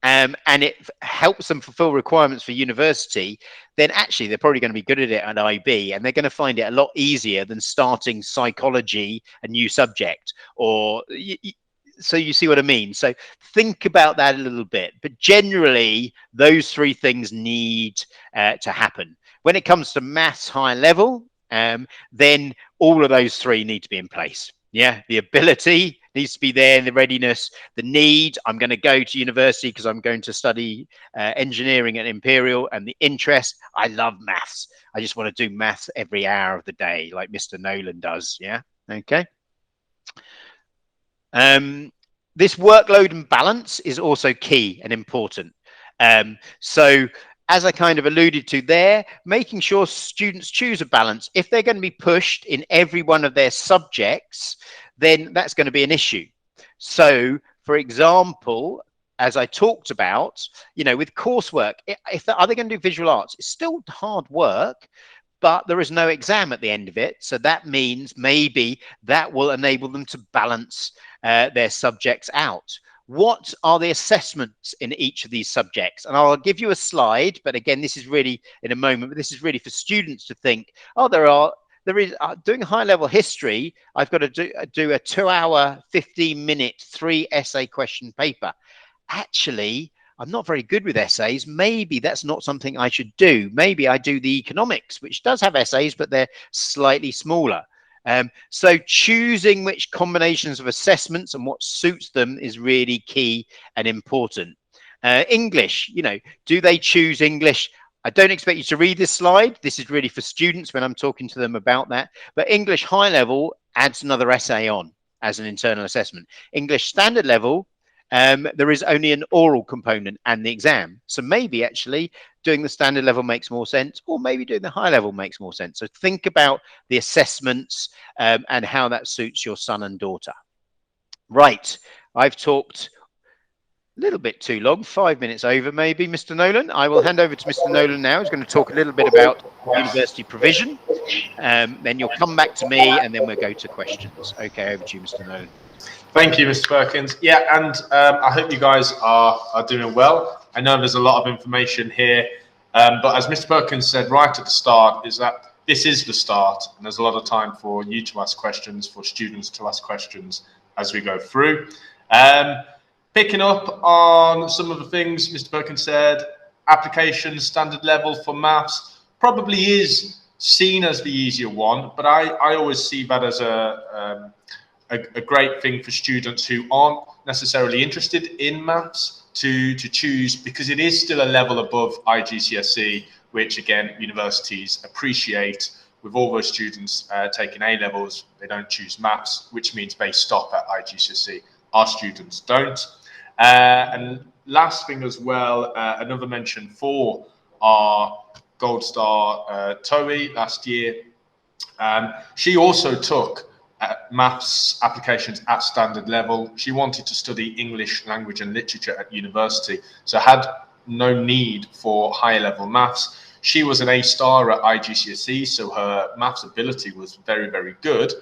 B: and it helps them fulfill requirements for university, then actually they're probably going to be good at it at IB, and they're going to find it a lot easier than starting psychology, a new subject, or so you see what I mean? So think about that a little bit. But generally, those three things need to happen. When it comes to maths high level, then all of those three need to be in place. Yeah, the ability needs to be there, the readiness, the need. I'm going to go to university because I'm going to study engineering at Imperial, and the interest. I love maths. I just want to do maths every hour of the day, like Mr. Nolan does. Yeah. Okay. This workload and balance is also key and important. So as I kind of alluded to there, making sure students choose a balance. If they're going to be pushed in every one of their subjects, then that's going to be an issue. So, for example, as I talked about, you know, with coursework, are they going to do visual arts? It's still hard work, but there is no exam at the end of it. So that means maybe that will enable them to balance their subjects out. what are the assessments in each of these subjects? And I'll give you a slide, but again, this is really in a moment, but this is really for students to think, oh, there is doing high level history, I've got to do a 2-hour, 15-minute, 3 essay question paper. Actually, I'm not very good with essays. Maybe that's not something I should do. Maybe I do the economics, which does have essays, but they're slightly smaller. So choosing which combinations of assessments and what suits them is really key and important. English, do they choose English? I don't expect you to read this slide. This is really for students when I'm talking to them about that. But English high level adds another essay on as an internal assessment. English standard level, there is only an oral component and the exam. So maybe actually doing the standard level makes more sense, or maybe doing the high level makes more sense. So think about the assessments and how that suits your son and daughter. Right, I've talked a little bit too long, 5 minutes over maybe, Mr. Nolan. I will hand over to Mr. Nolan now. He's going to talk a little bit about university provision. Then you'll come back to me and then we'll go to questions. Okay, over to you, Mr. Nolan.
C: Thank you, Mr. Perkins. Yeah, and I hope you guys are doing well. I know there's a lot of information here, but as Mr. Perkins said right at the start, is that this is the start, and there's a lot of time for you to ask questions, for students to ask questions as we go through. Picking up on some of the things Mr. Perkins said, application standard level for maths probably is seen as the easier one, but I always see that as a great thing for students who aren't necessarily interested in maths to choose, because it is still a level above IGCSE, which again, universities appreciate. With all those students taking A levels, they don't choose maths, which means they stop at IGCSE. Our students don't. And last thing as well, another mention for our Gold Star Toei last year. She also took maths applications at standard level. She wanted to study English language and literature at university, so had no need for higher level maths. She was an A star at IGCSE, so her maths ability was very, very good,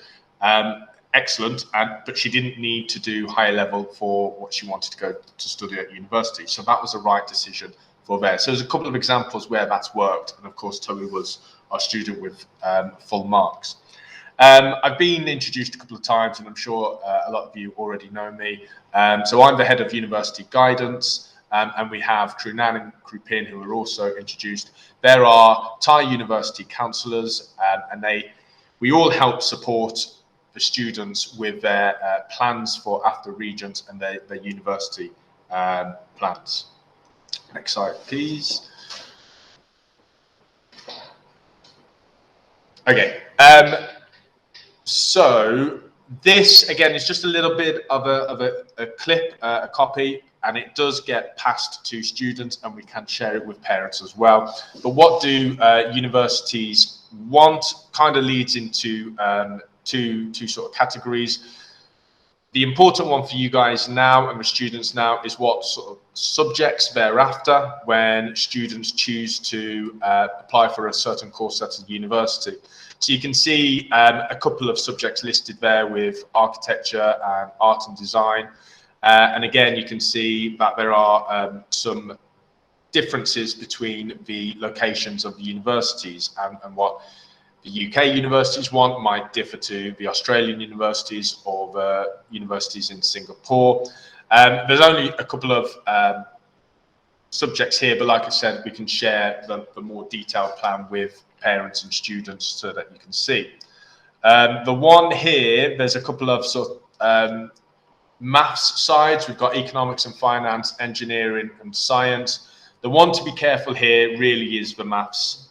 C: excellent, but she didn't need to do higher level for what she wanted to go to study at university. So that was the right decision for there. So there's a couple of examples where that's worked, and of course Toby was our student with full marks. I've been introduced a couple of times, and I'm sure a lot of you already know me. So I'm the head of university guidance, and we have Krunan and Krupin, who are also introduced. There are Thai university counsellors, and we all help support the students with their plans for after regions and their university plans. Next slide, please. Okay. So this, again, is just a little bit of a clip, a copy, and it does get passed to students, and we can share it with parents as well. But what do universities want kind of leads into two sort of categories. The important one for you guys now and the students now is what sort of subjects thereafter when students choose to apply for a certain course at a university. So you can see a couple of subjects listed there with architecture and art and design. And again, you can see that there are some differences between the locations of the universities and what the UK universities want might differ to the Australian universities or the universities in Singapore. There's only a couple of subjects here, but like I said, we can share the more detailed plan with parents and students so that you can see. The one here, there's a couple of sort of maths sides. We've got economics and finance, engineering and science. The one to be careful here really is the maths.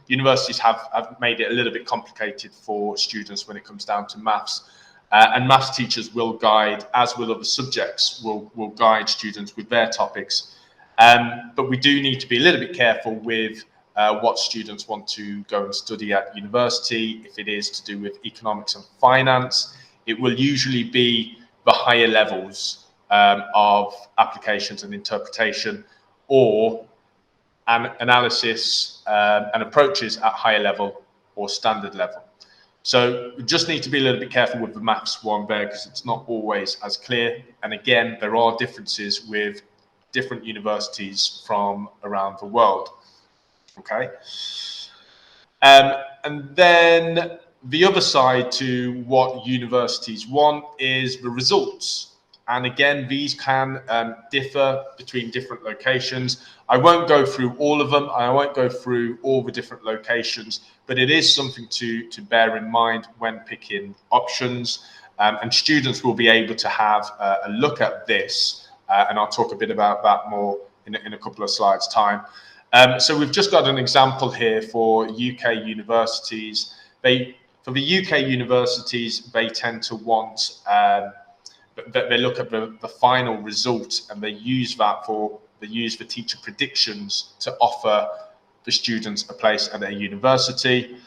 C: Universities have made it a little bit complicated for students when it comes down to maths. And maths teachers will guide, as will other subjects, will guide students with their topics. But we do need to be a little bit careful with what students want to go and study at university. If it is to do with economics and finance, it will usually be the higher levels of applications and interpretation, or analysis and approaches at higher level or standard level. So we just need to be a little bit careful with the maths one there because it's not always as clear. And again, there are differences with different universities from around the world. Okay. And then the other side to what universities want is the results. And again, these can differ between different locations. I won't go through all of them. I won't go through all the different locations, but it is something to bear in mind when picking options. And students will be able to have a look at this. And I'll talk a bit about that more in a couple of slides' time. So we've just got an example here for UK universities. For the UK universities, they tend to want they look at the final result and they use the teacher predictions to offer the students a place at their university,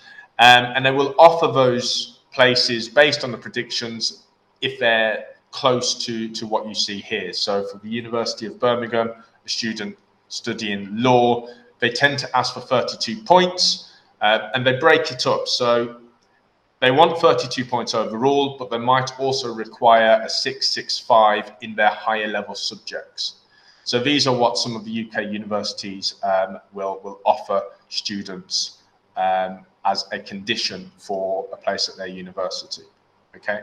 C: and they will offer those places based on the predictions if they're close to what you see here. So for the University of Birmingham, a student studying law, they tend to ask for 32 points, and they break it up. So they want 32 points overall, but they might also require a 665 in their higher level subjects. So these are what some of the UK universities will offer students as a condition for a place at their university. Okay.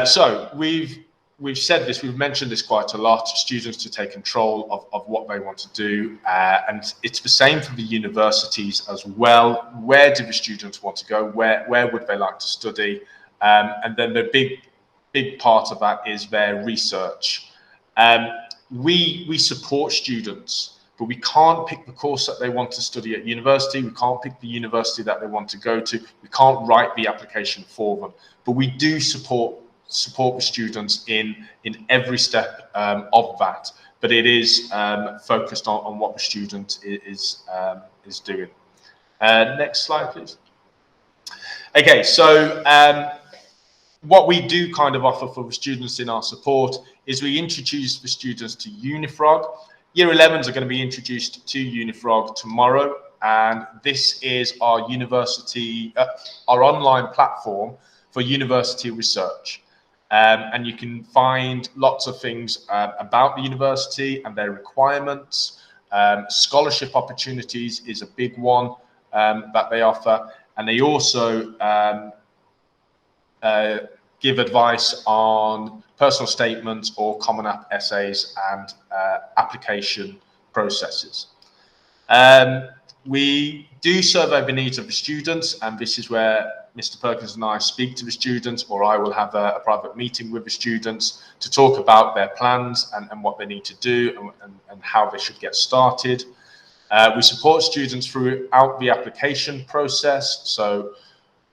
C: So we've said this, we've mentioned this quite a lot, students to take control of what they want to do. And it's the same for the universities as well. Where do the students want to go? Where would they like to study? And then the big part of that is their research. We support students, but we can't pick the course that they want to study at university. We can't pick the university that they want to go to. We can't write the application for them, but we do support the students in every step of that, but it is focused on what the student is doing. Next slide, please. Okay, so what we do kind of offer for the students in our support is we introduce the students to Unifrog. Year 11s are going to be introduced to Unifrog tomorrow, and this is our university, our online platform for university research. And you can find lots of things about the university and their requirements. Scholarship opportunities is a big one that they offer. And they also give advice on personal statements or Common App essays and application processes. We do survey the needs of the students, and this is where Mr. Perkins and I speak to the students, or I will have a private meeting with the students to talk about their plans and what they need to do and how they should get started. We support students throughout the application process. So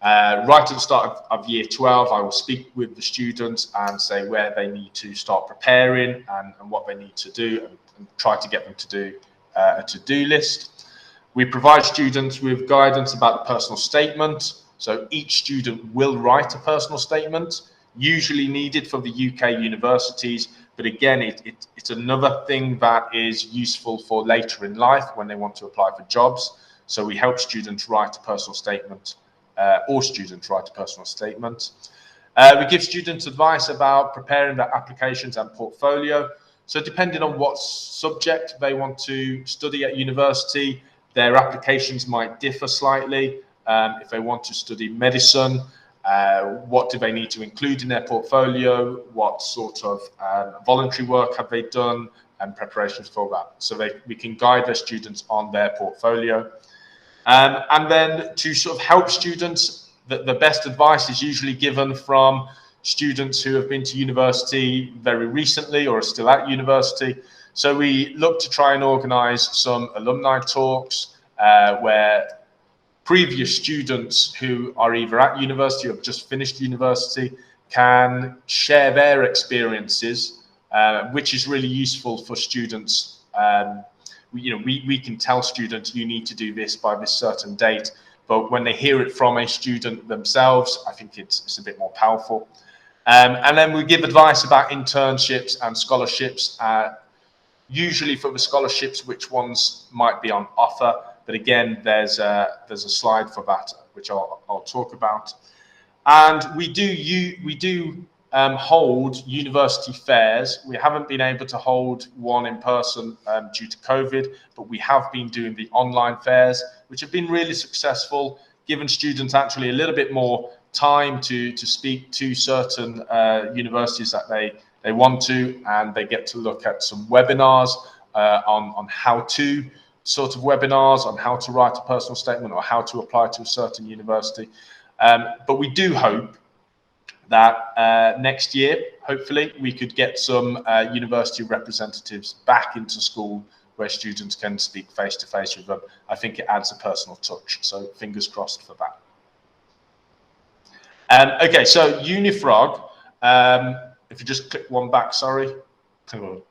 C: right at the start of year 12, I will speak with the students and say where they need to start preparing and what they need to do, and try to get them to do a to-do list. We provide students with guidance about the personal statement. So each student will write a personal statement, usually needed for the UK universities. But again, it's another thing that is useful for later in life when they want to apply for jobs. So we help students write a personal statement, or students write a personal statement. We give students advice about preparing their applications and portfolio. So depending on what subject they want to study at university, their applications might differ slightly. If they want to study medicine, what do they need to include in their portfolio? What sort of voluntary work have they done and preparations for that? So we can guide their students on their portfolio. And then to sort of help students, the best advice is usually given from students who have been to university very recently or are still at university. So we look to try and organise some alumni talks where previous students who are either at university or have just finished university can share their experiences, which is really useful for students. We can tell students you need to do this by this certain date, but when they hear it from a student themselves, I think it's a bit more powerful. And then we give advice about internships and scholarships, usually for the scholarships, which ones might be on offer. But again, there's a slide for that which I'll talk about. And we do hold university fairs. We haven't been able to hold one in person due to COVID, but we have been doing the online fairs, which have been really successful, giving students actually a little bit more time to speak to certain universities that they want to, and they get to look at some webinars on how to sort of webinars on how to write a personal statement or how to apply to a certain university. But we do hope that next year, hopefully, we could get some university representatives back into school where students can speak face-to-face with them. I think it adds a personal touch, so fingers crossed for that. Okay, so Unifrog, if you just click one back, sorry. All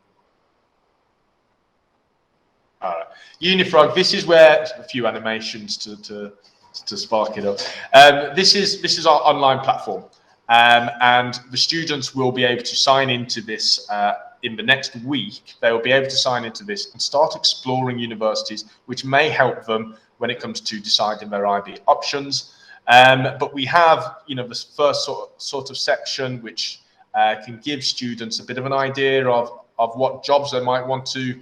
C: right. Unifrog, this is where a few animations to spark it up. This is our online platform, and the students will be able to sign into this in the next week. They will be able to sign into this and start exploring universities, which may help them when it comes to deciding their IB options. But we have, this first sort of section which can give students a bit of an idea of what jobs they might want to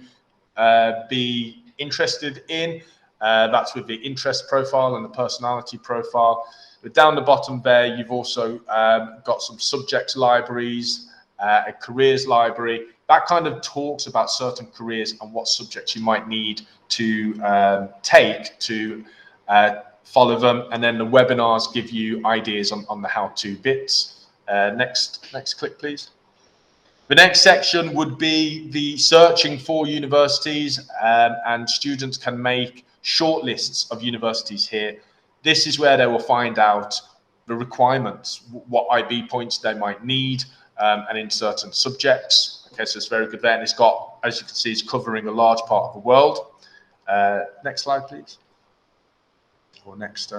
C: be interested in. That's with the interest profile and the personality profile. But down the bottom there, you've also got some subject libraries, a careers library. That kind of talks about certain careers and what subjects you might need to take to follow them. And then the webinars give you ideas on the how-to bits. Next click, please. The next section would be the searching for universities, and students can make shortlists of universities here. This is where they will find out the requirements, what IB points they might need, and in certain subjects. Okay, so it's very good there, and it's got, as you can see, it's covering a large part of the world. Next slide, please. Or next,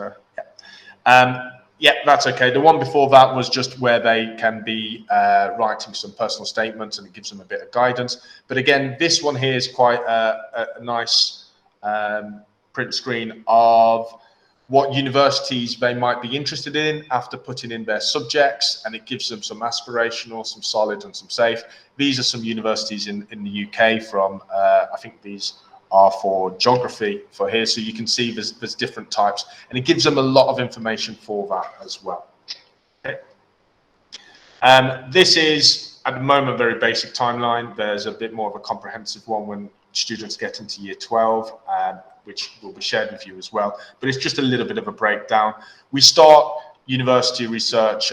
C: yeah, that's okay. The one before that was just where they can be writing some personal statements, and it gives them a bit of guidance. But again, this one here is quite a nice print screen of what universities they might be interested in after putting in their subjects, and it gives them some aspirational, some solid, and some safe. These are some universities in the UK from, I think these are for geography for here, so you can see there's different types, and it gives them a lot of information for that as well. Okay. This is at the moment very basic timeline. There's a bit more of a comprehensive one when students get into year 12, which will be shared with you as well, but it's just a little bit of a breakdown. We start university research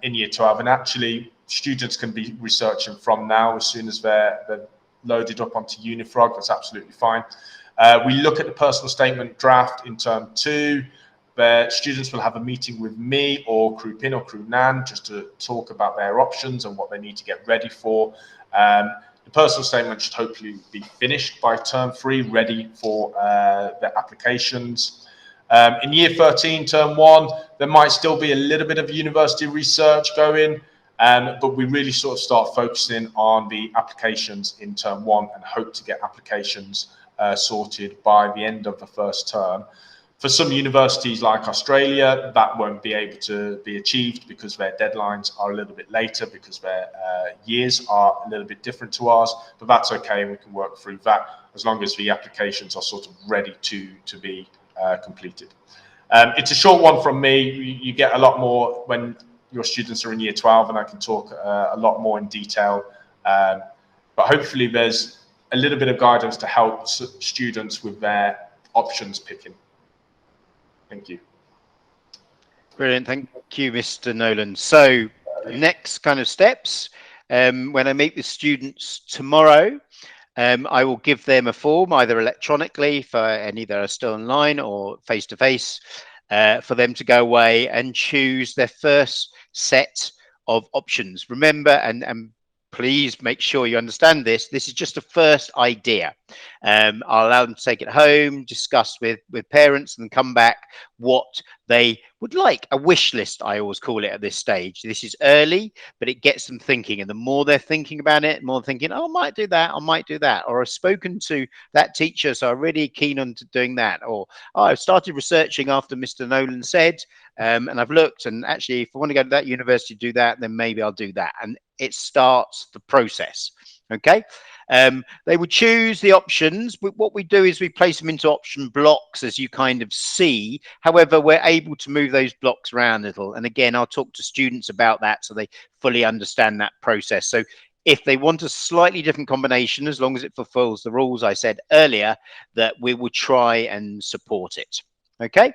C: in year 12, and actually students can be researching from now as soon as they're loaded up onto Unifrog. That's absolutely fine. We look at the personal statement draft in term 2. The students will have a meeting with me or Crew Pin or Crew Nan just to talk about their options and what they need to get ready for. The personal statement should hopefully be finished by term 3, ready for the applications. In year 13, term 1, there might still be a little bit of university research going, but we really sort of start focusing on the applications in term 1 and hope to get applications sorted by the end of the first term. For some universities like Australia, that won't be able to be achieved because their deadlines are a little bit later, because their years are a little bit different to ours, but that's okay, and we can work through that as long as the applications are sort of ready to be completed. It's a short one from me. You get a lot more when your students are in year 12, and I can talk a lot more in detail, but hopefully there's a little bit of guidance to help students with their options picking. Thank you.
B: Brilliant. Thank you, Mr. Nolan. So next kind of steps, when I meet with students tomorrow, I will give them a form, either electronically for any that are still online or face-to-face, for them to go away and choose their first set of options. Remember, and please make sure you understand this. This is just a first idea. I'll allow them to take it home, discuss with parents, and come back what they would like. A wish list, I always call it at this stage. This is early, but it gets them thinking. And the more they're thinking about it, the more thinking, oh, I might do that, I might do that. Or I've spoken to that teacher, so I'm really keen on doing that. Or, oh, I've started researching after Mr. Nolan said, and I've looked, and actually, if I want to go to that university to do that, then maybe I'll do that. And it starts the process. Okay. They would choose the options. What we do is we place them into option blocks, as you kind of see. However, we're able to move those blocks around a little. And again, I'll talk to students about that so they fully understand that process. So if they want a slightly different combination, as long as it fulfills the rules I said earlier, that we will try and support it. Okay.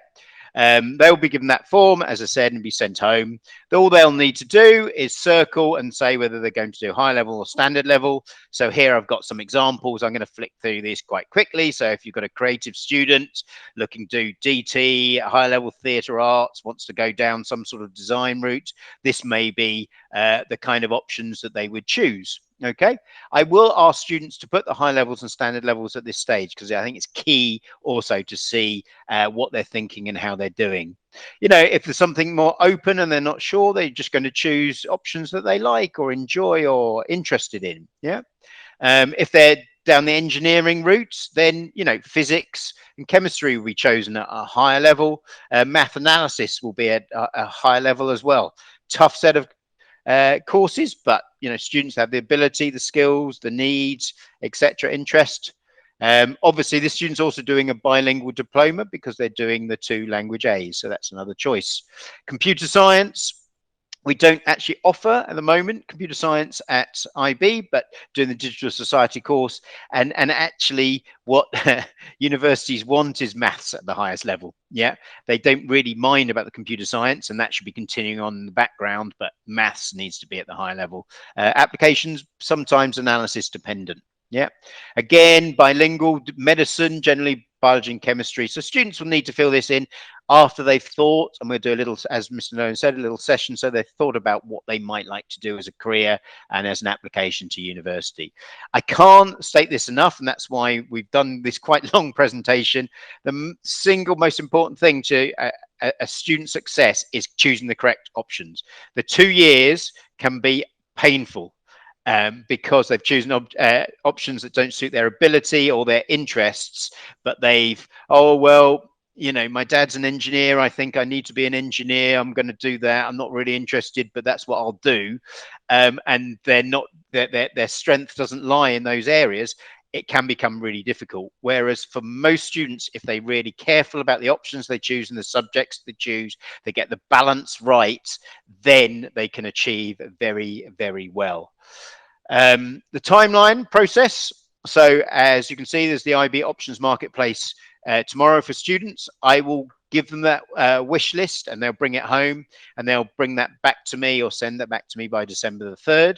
B: They'll be given that form, as I said, and be sent home. All they'll need to do is circle and say whether they're going to do high level or standard level. So here I've got some examples. I'm going to flick through this quite quickly. So if you've got a creative student looking to do DT, high level theatre arts, wants to go down some sort of design route, this may be the kind of options that they would choose. Okay, I will ask students to put the high levels and standard levels at this stage, because I think it's key also to see what they're thinking and how they're doing. You know, if there's something more open and they're not sure, they're just going to choose options that they like or enjoy or interested in. Yeah. If they're down the engineering route, then, you know, physics and chemistry will be chosen at a higher level. Math analysis will be at a higher level as well. Tough set of courses, but you know, students have the ability, the skills, the needs, etc., interest. Obviously, the students also doing a bilingual diploma because they're doing the 2 language A's, so that's another choice. Computer science, we don't actually offer at the moment computer science at IB, but doing the digital society course, and actually what universities want is maths at the highest level. Yeah, they don't really mind about the computer science, and that should be continuing on in the background, but maths needs to be at the high level. Applications, sometimes analysis dependent. Yeah, again, bilingual medicine, generally biology and chemistry. So students will need to fill this in after they've thought, and we'll do a little, as Mr. Nolan said, a little session, so they've thought about what they might like to do as a career and as an application to university. I can't state this enough, and that's why we've done this quite long presentation. The single most important thing to a student's success is choosing the correct options. The 2 years can be painful. Because they've chosen options that don't suit their ability or their interests, but they've, oh, well, you know, my dad's an engineer, I think I need to be an engineer, I'm going to do that, I'm not really interested, but that's what I'll do. And they're not, their strength doesn't lie in those areas. It can become really difficult. Whereas for most students, if they're really careful about the options they choose and the subjects they choose, they get the balance right, then they can achieve very, very well. The timeline process. So as you can see, there's the IB options marketplace tomorrow for students. I will give them that wish list, and they'll bring it home, and they'll bring that back to me or send that back to me by December the 3rd.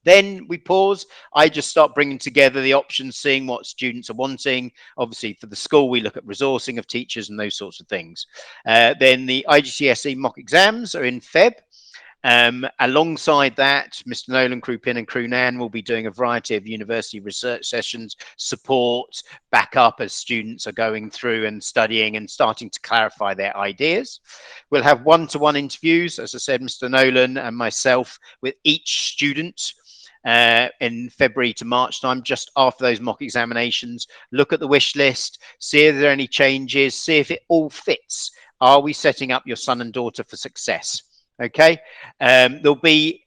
B: Then we pause. I just start bringing together the options, seeing what students are wanting. Obviously, for the school, we look at resourcing of teachers and those sorts of things. Then the IGCSE mock exams are in Feb. Alongside that, Mr. Nolan, Crew Pin and Crew Nan will be doing a variety of university research sessions, support, backup as students are going through and studying and starting to clarify their ideas. We'll have one-to-one interviews, as I said, Mr. Nolan and myself, with each student in February to March time, just after those mock examinations. Look at the wish list, see if there are any changes, see if it all fits. Are we setting up your son and daughter for success? Okay, there'll be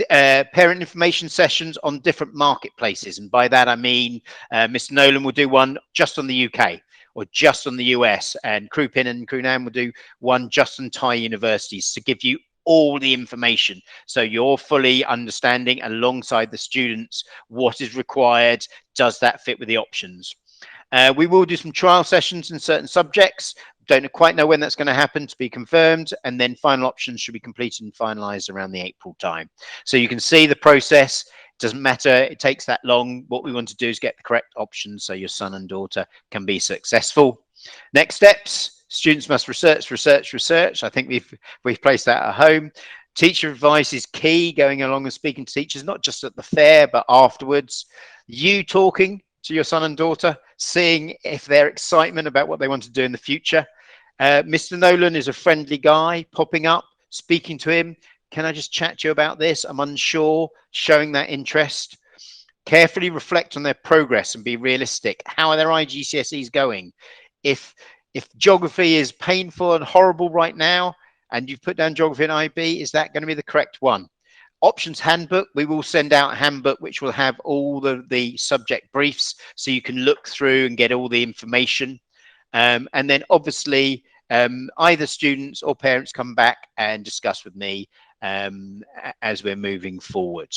B: parent information sessions on different marketplaces, and by that I mean Mr. Nolan will do one just on the UK or just on the US, and Crew Pin and Crew Nan will do one just on Thai universities to give you all the information, so you're fully understanding alongside the students what is required. Does that fit with the options? We will do some trial sessions in certain subjects. Don't quite know when that's going to happen, to be confirmed, and then final options should be completed and finalized around the April time. So you can see the process. It doesn't matter, it takes that long. What we want to do is get the correct options so your son and daughter can be successful. Next steps: students must research. I think we've placed that at home. Teacher advice is key, going along and speaking to teachers, not just at the fair, but afterwards. You talking to your son and daughter, seeing if their excitement about what they want to do in the future. Mr. Nolan is a friendly guy, popping up, speaking to him. Can I just chat to you about this? I'm unsure, showing that interest. Carefully reflect on their progress and be realistic. How are their IGCSEs going? If geography is painful and horrible right now, and you've put down geography and IB, is that going to be the correct one? Options handbook, we will send out a handbook which will have all the subject briefs, so you can look through and get all the information. And then obviously either students or parents come back and discuss with me as we're moving forward.